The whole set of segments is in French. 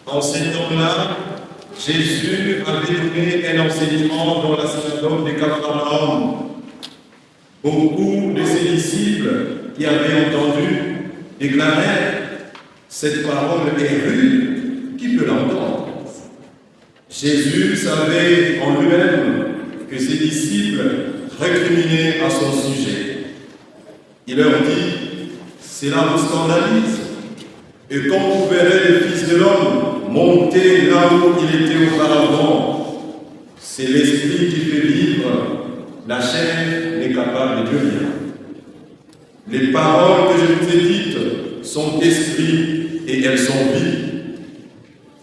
En ces temps-là, Jésus avait donné un enseignement dans la synagogue de Capharnaüm. Beaucoup de ses disciples qui avaient entendu déclarèrent « Cette parole est rude, qui peut l'entendre ?» Jésus savait en lui-même que ses disciples récriminaient à son sujet. Il leur dit « Cela vous scandalise. Et quand vous verrez le Fils de l'homme monter là où il était auparavant, c'est l'Esprit qui fait vivre, la chair n'est capable de rien. Les paroles que je vous ai dites sont esprit et elles sont vie.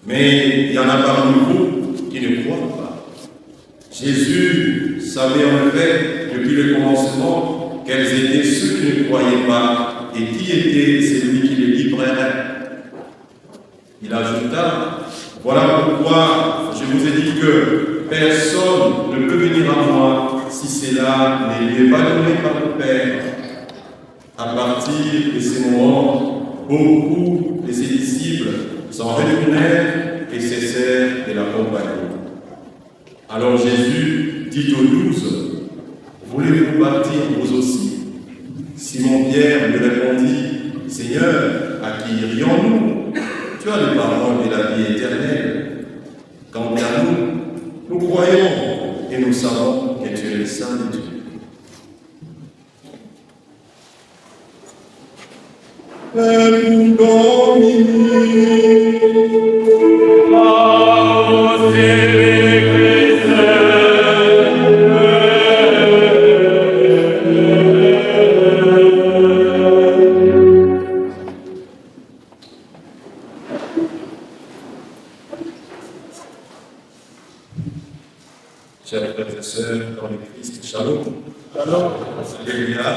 Mais il y en a parmi vous qui ne croient pas. » Jésus savait en effet depuis le commencement quels étaient ceux qui ne croyaient pas et qui était celui qui les livrerait. Il ajouta, « Voilà pourquoi je vous ai dit que personne ne peut venir à moi si cela ne lui est pas donné par le Père. » À partir de ces moments, beaucoup de ses disciples s'en retournèrent et cessèrent de l'accompagner. Alors Jésus dit aux 12, « Voulez-vous partir vous aussi ?» Simon-Pierre lui répondit, « Seigneur, à qui irions-nous ? Tu as les paroles de la vie éternelle. Quant à nous, nous croyons et nous savons que tu es le Saint de Dieu. » Chers frères et sœurs dans le Christ, shalom. Alléluia.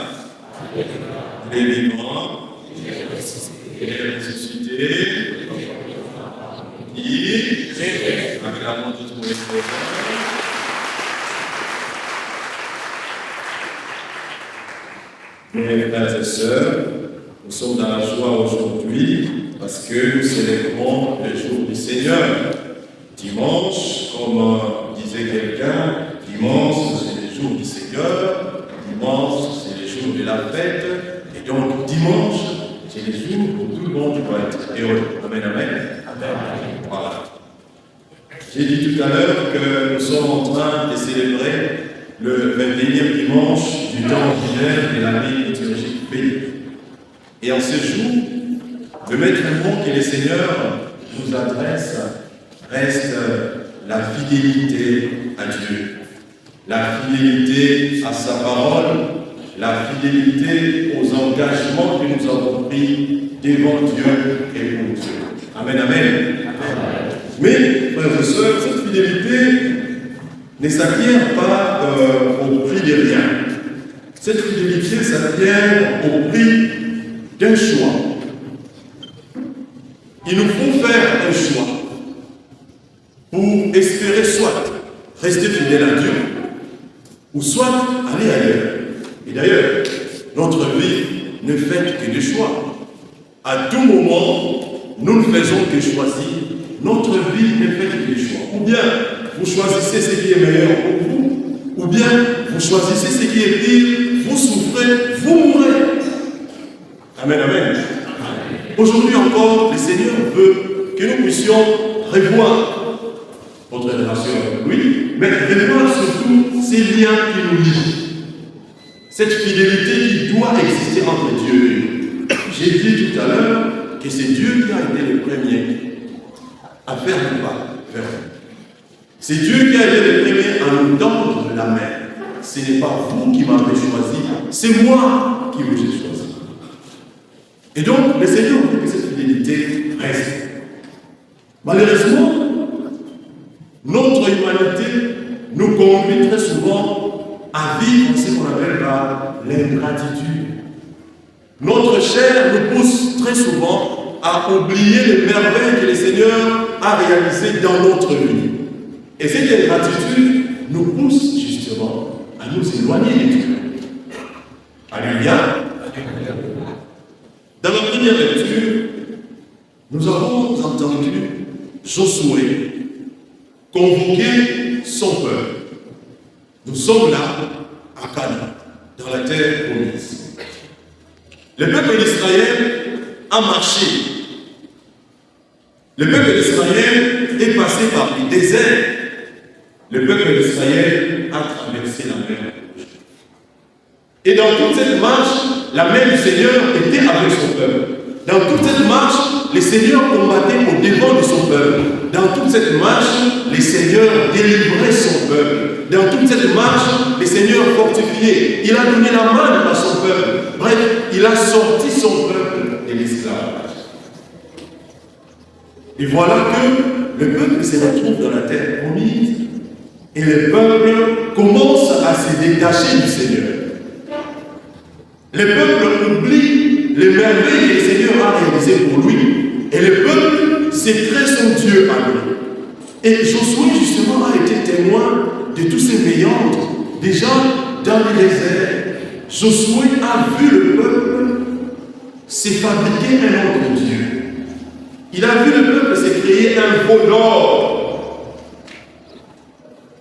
Il est vivant. Il est ressuscité. Acclamons tous pour les frères. Mes frères et sœurs, nous sommes dans la joie aujourd'hui parce que nous célébrons le jour du Seigneur. Dimanche, comme disait quelqu'un, dimanche c'est le jour du Seigneur, dimanche c'est le jour de la fête, et donc dimanche c'est le jour où tout le monde doit être heureux. Amen, amen. Amen. Voilà. J'ai dit tout à l'heure que nous sommes en train de célébrer le 21e dimanche du temps ordinaire de l'année liturgique B. Et en ce jour, le maître mot que le Seigneur nous adresse reste la fidélité à Dieu, la fidélité à sa parole, la fidélité aux engagements que nous avons pris devant Dieu et pour Dieu. Amen, amen. Mais, frères et sœurs, cette fidélité ne s'acquiert pas au prix de rien. Cette fidélité s'acquiert au prix d'un choix. Il nous faut faire un choix pour espérer soit rester fidèle à Dieu, ou soit aller ailleurs. Et d'ailleurs, notre vie ne fait que des choix. À tout moment, nous ne faisons que choisir. Notre vie ne fait que des choix. Ou bien vous choisissez ce qui est meilleur pour vous, ou bien vous choisissez ce qui est pire, vous souffrez, vous mourrez. Amen, amen. Aujourd'hui encore, le Seigneur veut que nous puissions revoir notre relation avec lui, mais revoir surtout ces liens qui nous lient. Cette fidélité qui doit exister entre Dieu et nous. J'ai dit tout à l'heure que c'est Dieu qui a été le premier à faire le pas vers nous. C'est Dieu qui a été le premier à nous tendre la main. Ce n'est pas vous qui m'avez choisi, c'est moi qui vous ai choisi. Et donc, le Seigneur veut que cette fidélité reste. Malheureusement, notre humanité nous conduit très souvent à vivre ce qu'on appelle l'ingratitude. Notre chair nous pousse très souvent à oublier les merveilles que le Seigneur a réalisées dans notre vie. Et cette ingratitude nous pousse justement à nous éloigner de Dieu. Alléluia. Dans la première lecture, nous avons entendu Josué convoquer son peuple. Nous sommes là, à Canaan, dans la terre promise. Le peuple d'Israël a marché. Le peuple d'Israël est passé par les déserts. Le peuple d'Israël a traversé la mer. Et dans toute cette marche, la main du Seigneur était avec son peuple. Dans toute cette marche, le Seigneur combattait au devant de son peuple. Dans toute cette marche, le Seigneur délivrait son peuple. Dans toute cette marche, le Seigneur fortifiait. Il a donné la main à son peuple. Bref, il a sorti son peuple de l'esclavage. Et voilà que le peuple se retrouve dans la terre promise. Et le peuple commence à se détacher du Seigneur. Le peuple oublie les merveilles que le Seigneur a réalisées pour lui. Et le peuple s'écrée son Dieu à lui. Et Josué, justement, a été témoin de tous ces méandres. Déjà, dans le désert, Josué a vu le peuple se fabriquer un autre Dieu. Il a vu le peuple se créer un veau d'or.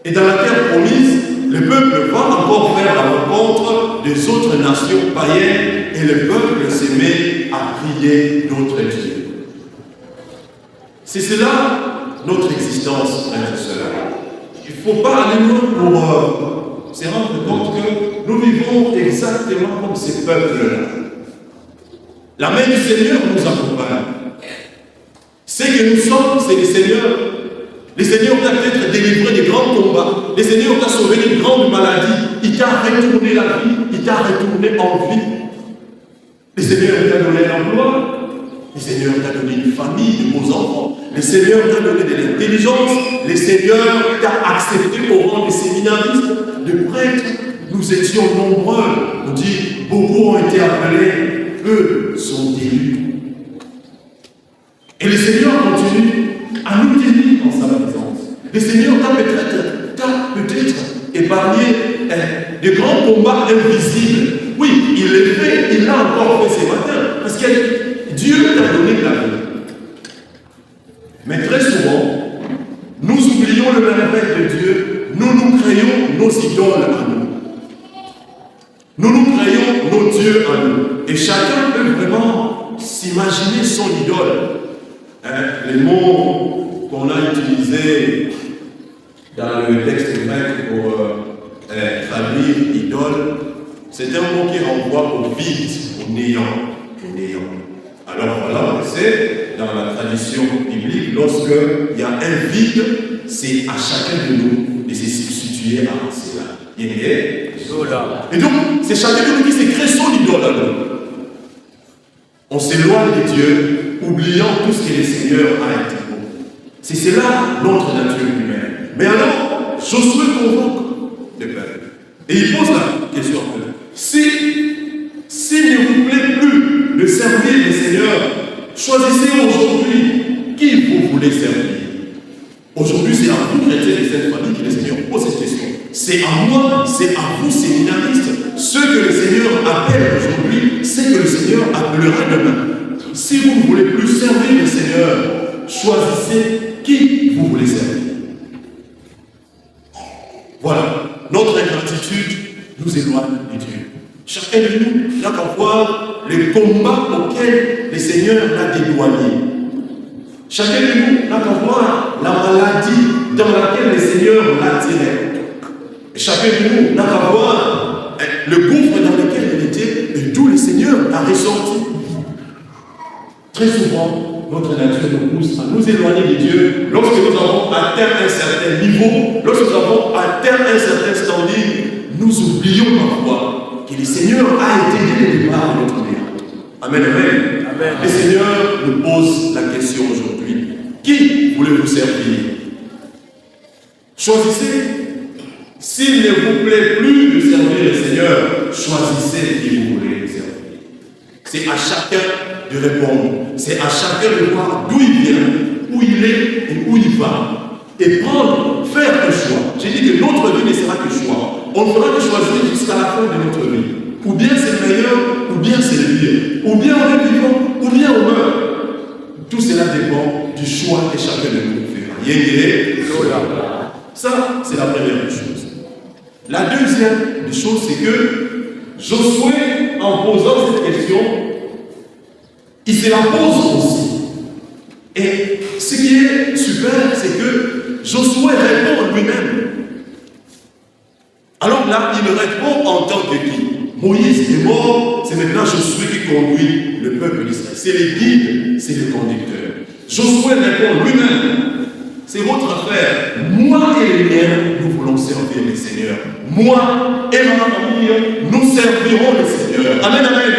Et dans la terre promise, le peuple va encore faire la rencontre des autres nations païennes et le peuple se met à prier d'autres dieux. C'est cela notre existence, frères et sœurs. Il ne faut pas aller loin pour se rendre compte que nous vivons exactement comme ces peuples-là. La main du Seigneur nous accompagne. Ce que nous sommes, c'est le Seigneur. Le Seigneur t'a peut-être délivré des grands combats. Le Seigneur t'a sauvé d'une grande maladie. Il t'a retourné la vie. Il t'a retourné en vie. Le Seigneur t'a donné l'emploi. Le Seigneur t'a donné une famille, de beaux enfants. Le Seigneur t'a donné de l'intelligence. Le Seigneur t'a accepté au rang de séminaristes, de prêtres. Nous étions nombreux. On dit, beaucoup ont été appelés. Eux sont élus. Et le Seigneur continue à nous tenir dans sa présence. Le Seigneur t'a peut-être épargné de grands combats invisibles. Oui, il les fait, il l'a encore fait ce matin. Parce que Dieu t'a donné la vie. Mais très souvent, nous oublions le merveille de Dieu. Nous créons nos idoles à nous. Nous créons nos dieux à nous. Et chacun peut vraiment s'imaginer son idole. Les mots qu'on a utilisés dans le texte grec pour traduire idole, c'est un mot qui renvoie au vide, au néant. Alors voilà, c'est dans la tradition biblique, lorsqu'il y a un vide, c'est à chacun de nous de se substituer à cela. Et donc, c'est chacun de nous qui se crée son idole à nous. On s'éloigne de Dieu, oubliant tout ce que le Seigneur a été pour. C'est cela notre nature humaine. Mais alors, Josué convoque le peuple. Et il pose la question à eux. S'il ne vous plaît plus de servir le Seigneur, choisissez aujourd'hui qui vous voulez servir. Aujourd'hui, c'est à vous, chrétiens de cette famille, que le Seigneur pose cette question. C'est à moi, c'est à vous, séminaristes. Ce que le Seigneur appelle aujourd'hui, c'est que le Seigneur appellera demain. Si vous ne voulez plus servir le Seigneur, choisissez qui vous voulez servir. Voilà, notre ingratitude nous éloigne de Dieu. Chacun de nous n'a qu'à voir les combats auxquels le Seigneur l'a dédouané. Chacun de nous n'a qu'à voir la maladie dans laquelle le Seigneur l'a tiré. Chacun de nous n'a qu'à voir le gouffre dans lequel il était et d'où le Seigneur l'a ressorti. Très souvent, notre nature nous pousse à nous éloigner de Dieu lorsque nous avons atteint un certain niveau, lorsque nous avons atteint un certain standing, nous oublions parfois que le Seigneur a été dès le départ de notre vie. Amen, amen. Amen. Le Seigneur nous pose la question aujourd'hui. Qui voulez-vous servir? Choisissez. S'il ne vous plaît plus de servir le Seigneur, choisissez qui vous voulez servir. C'est à chacun de répondre. C'est à chacun de voir d'où il vient, où il est et où il va. Et faire un choix. J'ai dit que notre vie ne sera que choix. On ne fera que choisir jusqu'à la fin de notre vie. ou bien c'est le meilleur, ou bien c'est le pire. Ou bien on est vivant, ou bien on meurt. Tout cela dépend du choix que chacun de nous fait. Ça, c'est la première des choses. La deuxième des choses, c'est que Josué, en posant cette question, il se la pose aussi. Et ce qui est super, c'est que Josué répond lui-même. Alors là, il répond en tant que qui? Moïse est mort, c'est maintenant Josué qui conduit le peuple d'Israël. C'est les guides, c'est les conducteurs. Josué répond lui-même. C'est votre affaire. Moi et les miens, nous voulons servir le Seigneur. Moi et ma famille, nous servirons le Seigneur. Amen, amen.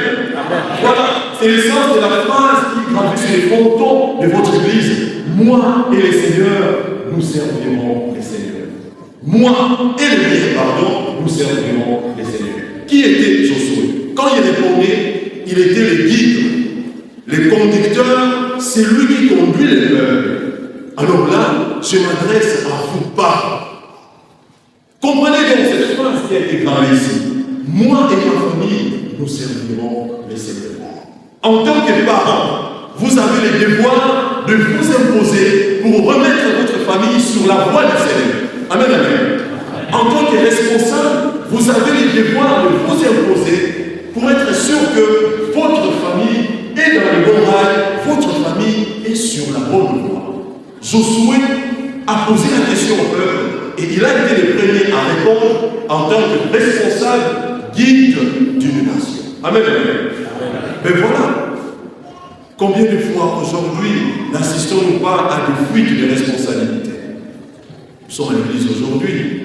Voilà, c'est le sens de la phrase qui gravit sur les frontons de votre église. Moi et le Seigneur, nous servirons le Seigneur. Moi et les miens, pardon, nous servirons le Seigneur. Qui était Josué? Quand il répondait, il était le guide. Le conducteur, c'est lui qui conduit le peuple. Alors là, je m'adresse à vous pas. Comprenez donc cette phrase qui a été gravée ici. Moi et ma famille, nous servirons le Seigneur. En tant que parents, vous avez le devoir de vous imposer pour remettre votre famille sur la voie du Seigneur. Amen, amen. En tant que responsable, vous avez le devoir de vous imposer pour être sûr que votre famille est dans le bon rail, votre famille est sur la bonne voie. Josué a posé la question au peuple et il a été le premier à répondre en tant que responsable, guide d'une nation. Amen, amen. Mais voilà, combien de fois aujourd'hui n'assistons-nous pas à des fuites de responsabilité? Nous sommes à l'église aujourd'hui.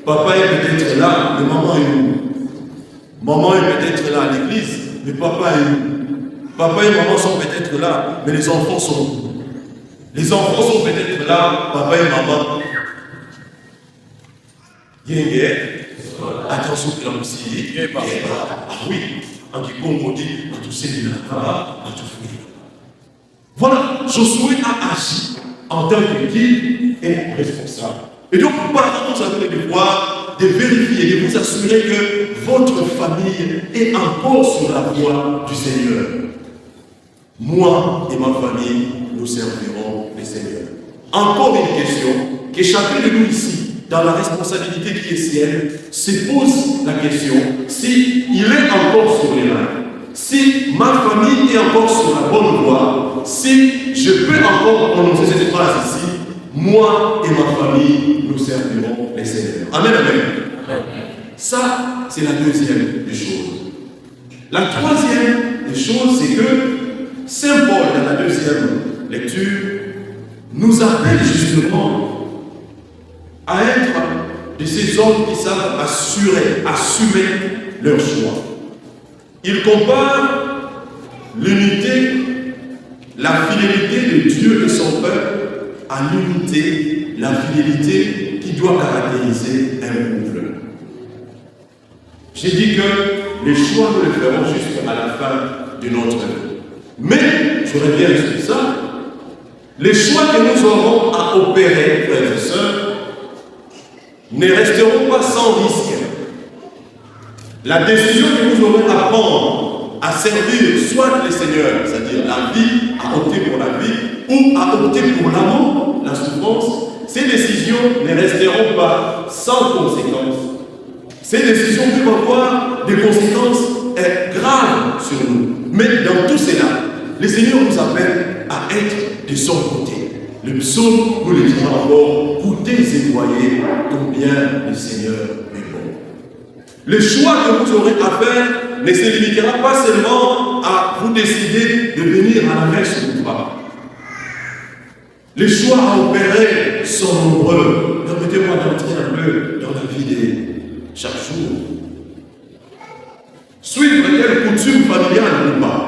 Papa est peut-être là, mais maman est où? Maman est peut-être là à l'église, mais papa est où? Papa et maman sont peut-être là, mais les enfants sont où? Les enfants sont peut-être là, papa et maman. Attention que l'homme aussi. Ah oui, en qui Congo dit, en tout c'est là, en tout fouille. Voilà, Josué a agi en tant que guide et responsable. Et donc, parents, vous avez le devoir de vérifier, de vous assurer que votre famille est encore sur la voie du Seigneur. Moi et ma famille, nous servirons le Seigneur. Encore une question que chacun de nous ici, dans la responsabilité qui est sienne, se pose la question si il est encore sur les rails, si ma famille est encore sur la bonne voie, si je peux encore prononcer cette phrase ici, moi et ma famille, nous servirons le Seigneur. Amen, amen. Ça, c'est la deuxième des choses. La troisième des choses, c'est que Saint Paul, dans la deuxième lecture, nous appelle justement à être de ces hommes qui savent assumer leur choix. Il compare l'unité, la fidélité de Dieu et son peuple à l'unité, la fidélité qui doit caractériser un couple. J'ai dit que les choix, nous les ferons jusqu'à la fin de notre vie. Mais, je reviens sur ça, les choix que nous aurons à opérer, frères et sœurs, ne resteront pas sans risque. La décision que nous aurons à prendre, à servir soit le Seigneur, c'est-à-dire la vie, à opter pour la vie, ou à opter pour l'amour, la souffrance, ces décisions ne resteront pas sans conséquences. Ces décisions peuvent avoir des conséquences graves sur nous. Mais dans tout cela, le Seigneur nous appelle à être de son côté. Le psaume nous le dira encore, goûtez et voyez combien le Seigneur est bon. Le choix que vous aurez à faire ne se limitera pas seulement à vous décider de venir à la messe ou pas. Les choix à opérer sont nombreux. Permettez-moi d'entrer un peu dans la vie de chaque jour. Suivre quelle coutume familiale ou pas.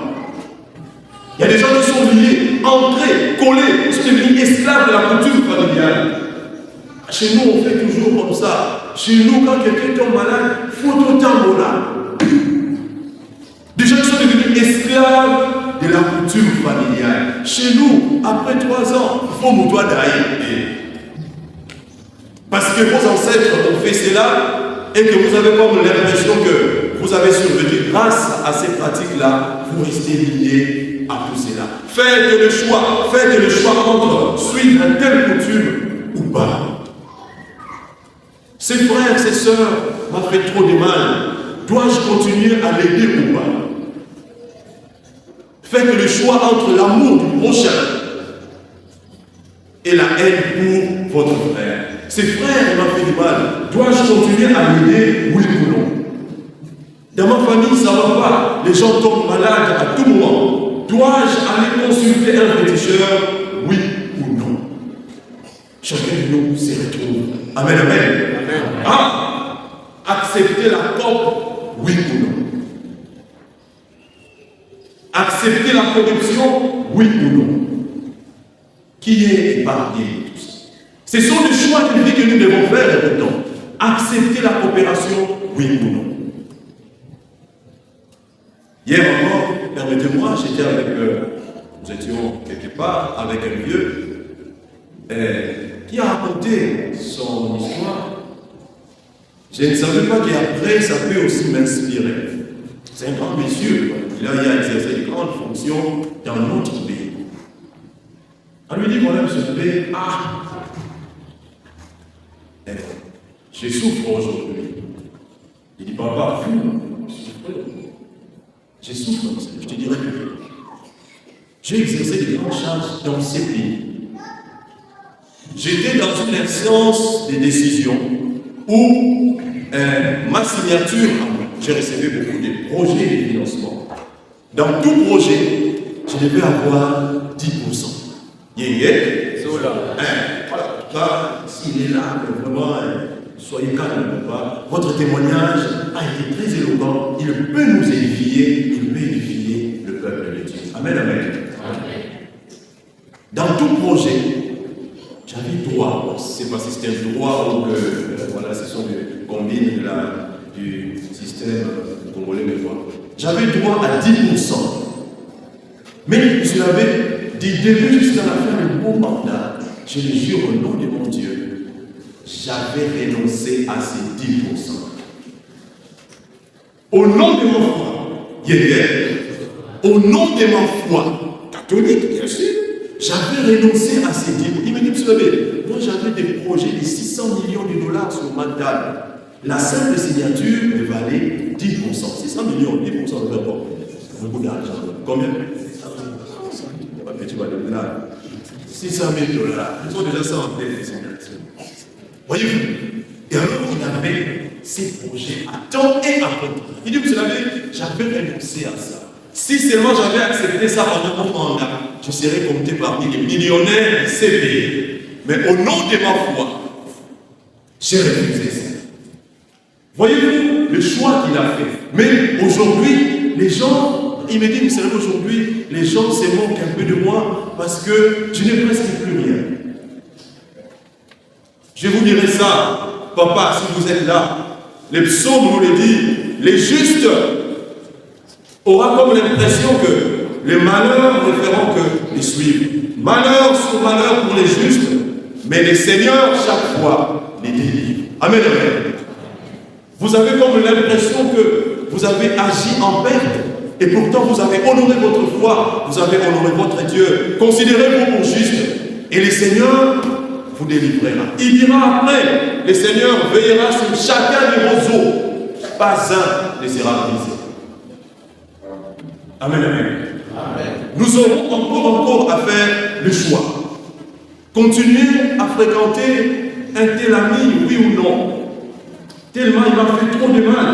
Il y a des gens qui sont liés, ancrés, collés, ils sont devenus esclaves de la coutume familiale. Chez nous, on fait toujours comme ça. Chez nous, quand quelqu'un tombe malade, il faut autant là. Des gens qui sont devenus esclaves de la coutume familiale. Chez nous, après 3 ans, il faut moutoir d'aïe. Parce que vos ancêtres ont fait cela et que vous avez comme l'impression que vous avez survécu grâce à ces pratiques-là, vous restez liés à tout cela. Faites le choix entre suivre une telle coutume ou pas. Ses frères, ses sœurs m'ont fait trop de mal. Dois-je continuer à l'aider ou pas? Faites le choix entre l'amour du prochain et la haine pour votre frère. Ses frères m'ont fait du mal. Dois-je continuer à l'aider, oui ou non? Dans ma famille, ça ne va pas. Les gens tombent malades à tout moment. Dois-je aller consulter un féticheur, oui ou non? Chacun de nous se retrouve. Amen, amen. Amen. Ah, accepter la COP, oui ou non? Accepter la corruption, oui ou non? Qui est épargné de tout ça? Ce sont des choix de vie que nous devons faire maintenant. Accepter la coopération, oui ou non? Hier encore, permettez-moi, j'étais avec, nous étions quelque part avec un vieux qui a raconté son histoire. Je ne savais pas qu'après, ça peut aussi m'inspirer. C'est un grand monsieur, il a exercé de grandes fonctions dans notre pays. On lui dit, voilà, monsieur l'abbé, je souffre aujourd'hui. Il dit, papa, je souffre, je te dirais que j'ai exercé de grandes charges dans ces pays. J'étais dans une instance de décision où ma signature, j'ai reçu beaucoup de projets de financement. Dans tout projet, je devais avoir 10%. Voilà. S'il est là, vraiment, soyez calme, papa. Votre témoignage a été très éloquent. Il peut nous édifier, il peut édifier le peuple de Dieu. Amen, amen. Dans tout projet, j'avais droit. C'est pas si c'était un droit ou que, voilà, ce sont des combines du système congolais de droit. J'avais droit à 10%. Mais je l'avais du début jusqu'à la fin de mon mandat. Je le jure au nom de mon Dieu, j'avais renoncé à ces 10%. Au nom de ma foi, au nom de ma foi, catholique bien sûr, j'avais renoncé à ces 10%. Il me dit, vous savez, moi j'avais des projets de 600 millions de dollars sur ma table. La simple signature me valait 10%. 600 millions, 10% de faire quoi? Beaucoup d'argent. Combien? Tu vas donner là. 600 000 $. Ils ont déjà ça en tête, les signatures. Voyez-vous? Et alors, on avait ces projets à temps et à contre. Il dit, vous savez, j'avais renoncé à ça. Si seulement j'avais accepté ça pendant mon mandat, je serais compté parmi les millionnaires de ces pays. Mais au nom de ma foi, j'ai refusé ça. Voyez-vous le choix qu'il a fait. Mais aujourd'hui, les gens, il me dit, vous savez, aujourd'hui, les gens se moquent un peu de moi parce que je n'ai presque plus rien. Je vous dirai ça, papa, si vous êtes là. Les psaumes nous le disent, les justes auront comme l'impression que les malheurs ne feront que les suivre. Malheur sur malheur pour les justes, mais les seigneurs, chaque fois, les délivrent. Amen, amen. Vous avez comme l'impression que vous avez agi en perte, et pourtant vous avez honoré votre foi, vous avez honoré votre Dieu. Considérez-vous pour juste, et le Seigneur vous délivrera. Il dira après, le Seigneur veillera sur chacun de vos os, pas un ne sera brisé. Amen, amen. Amen. Nous aurons encore à faire le choix. Continuer à fréquenter un tel ami, oui ou non. Tellement il m'a fait trop de mal.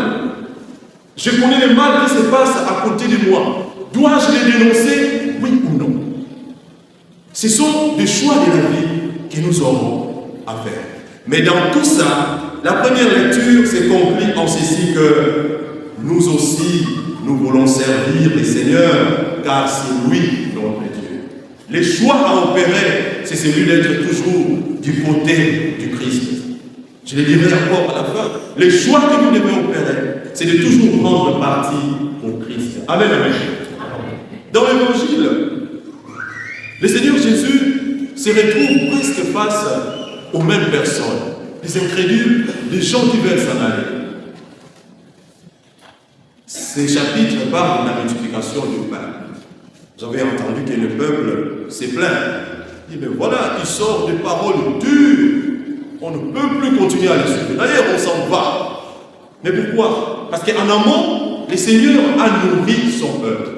Je connais le mal qui se passe à côté de moi. Dois-je les dénoncer, oui ou non? Ce sont des choix de la vie que nous aurons à faire. Mais dans tout ça, la première lecture s'est conclue en ceci que nous aussi, nous voulons servir le Seigneur, car c'est lui notre Dieu. Les choix à opérer, c'est celui d'être toujours du côté du Christ. Je le dirai encore à la fin. Les choix que nous devons opérer, c'est de toujours prendre parti pour Christ. Amen, amen. Dans l'évangile, le Seigneur Jésus se retrouve presque face aux mêmes personnes. Les incrédules, les gens qui veulent s'en aller. ces chapitres parlent de la multiplication du pain. Vous avez entendu que le peuple s'est plaint. Il dit, mais voilà, il sort des paroles dures. On ne peut plus continuer à les suivre. D'ailleurs, on s'en va. Mais pourquoi? Parce qu'en amont, le Seigneur a nourri son peuple.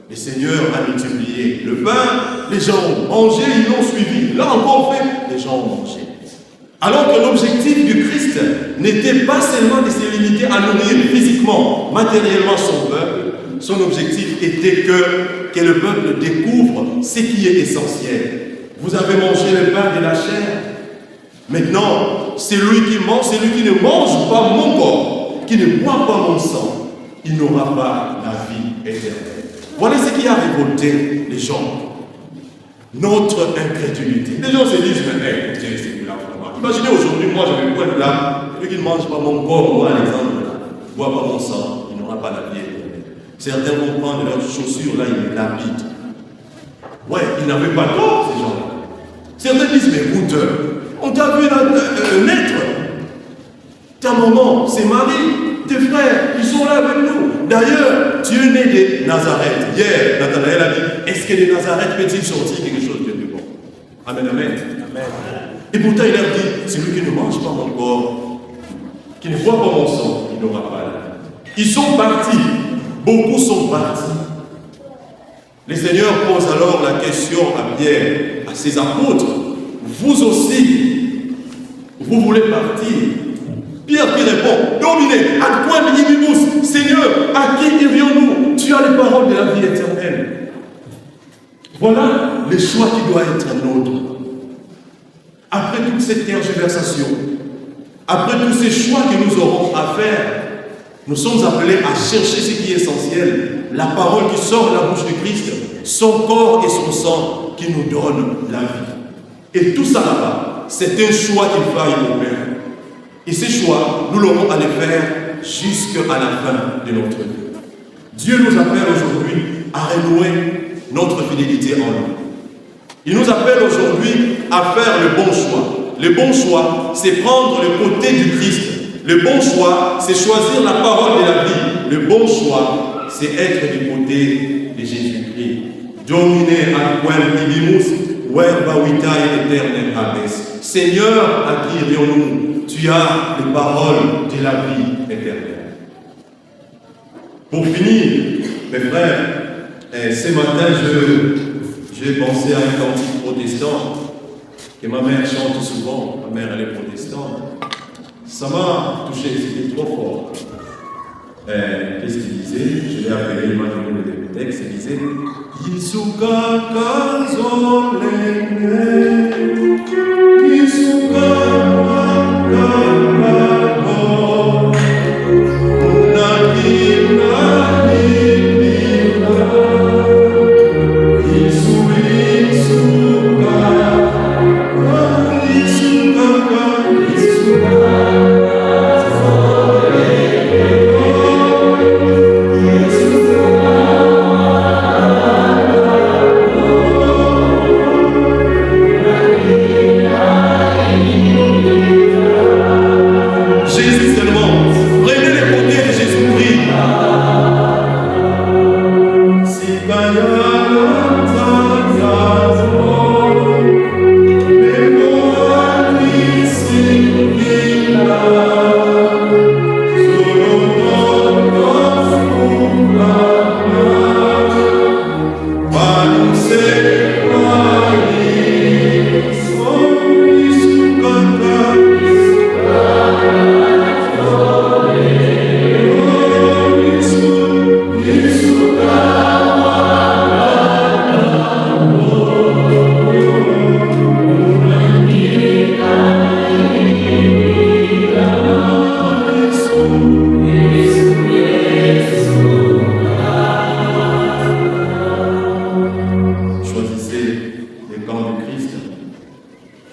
Le Seigneur a multiplié le pain, les gens ont mangé, ils l'ont suivi. Là encore fait, les gens ont mangé. Alors que l'objectif du Christ n'était pas seulement de se limiter à nourrir physiquement, matériellement son peuple, son objectif était que le peuple découvre ce qui est essentiel. Vous avez mangé le pain de la chair. Maintenant, celui qui mange, celui qui ne mange pas mon corps, qui ne boit pas mon sang, il n'aura pas la vie éternelle. Voilà ce qui a révolté les gens. Notre incrédulité. Les gens se disent, mais écoutez, c'est là vraiment. Imaginez aujourd'hui, moi je vais poindre là, celui qui ne mange pas mon corps, moi Alexandre, ne boit pas mon sang, il n'aura pas la vie éternelle. Certains vont prendre leurs chaussures là, ils l'habitent. Ouais, ils n'avaient pas tort, ces gens-là. Certains disent, mais écoute, on t'a vu naître. Ta maman, ses maris, tes frères, ils sont là avec nous. D'ailleurs, tu es né de Nazareth. Hier, Nathanaël a dit, est-ce que de Nazareth peut-il sortir quelque chose de bon? Amen, amen. Amen. Et pourtant, il leur dit, celui qui ne mange pas mon corps, qui ne boit pas mon sang, il n'aura pas la vie. Ils sont partis. Beaucoup sont partis. Le Seigneur pose alors la question à Pierre, à ses apôtres. Vous aussi, vous voulez partir? Pierre qui répond, dominé, à quoi minimus, Seigneur, à qui irions-nous? Tu as les paroles de la vie éternelle. Voilà le choix qui doit être nôtre. Après toute cette tergiversation, après tous ces choix que nous aurons à faire, nous sommes appelés à chercher ce qui est essentiel, la parole qui sort de la bouche de Christ, son corps et son sang qui nous donnent la vie. Et tout ça là-bas, c'est un choix qu'il faille nous faire. Et ces choix, nous l'aurons à les faire jusqu'à la fin de notre vie. Dieu nous appelle aujourd'hui à renouer notre fidélité en lui. Il nous appelle aujourd'hui à faire le bon choix. Le bon choix, c'est prendre le côté du Christ. Le bon choix, c'est choisir la parole de la vie. Le bon choix, c'est être du côté de Jésus-Christ. Dominer à quem vivimus, verba vitae aeternem habes. Seigneur, à qui irions-nous? Tu as les paroles de la vie éternelle. Pour finir, mes frères, ce matin, j'ai pensé à un cantique protestant que ma mère chante souvent. Ma mère, elle est protestante. Ça m'a touché, c'était trop fort. Qu'est-ce qu'il disait? Je l'ai appelé, il m'a donné le texte, il disait Yisuka kazolene, Yisuka kazolene,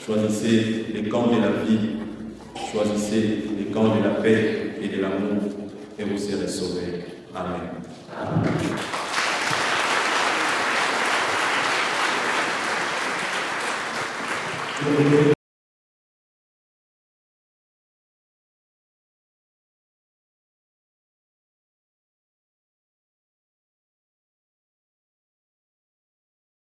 Choisissez les camps de la vie, choisissez les camps de la paix et de l'amour, et vous serez sauvés. Amen. Amen.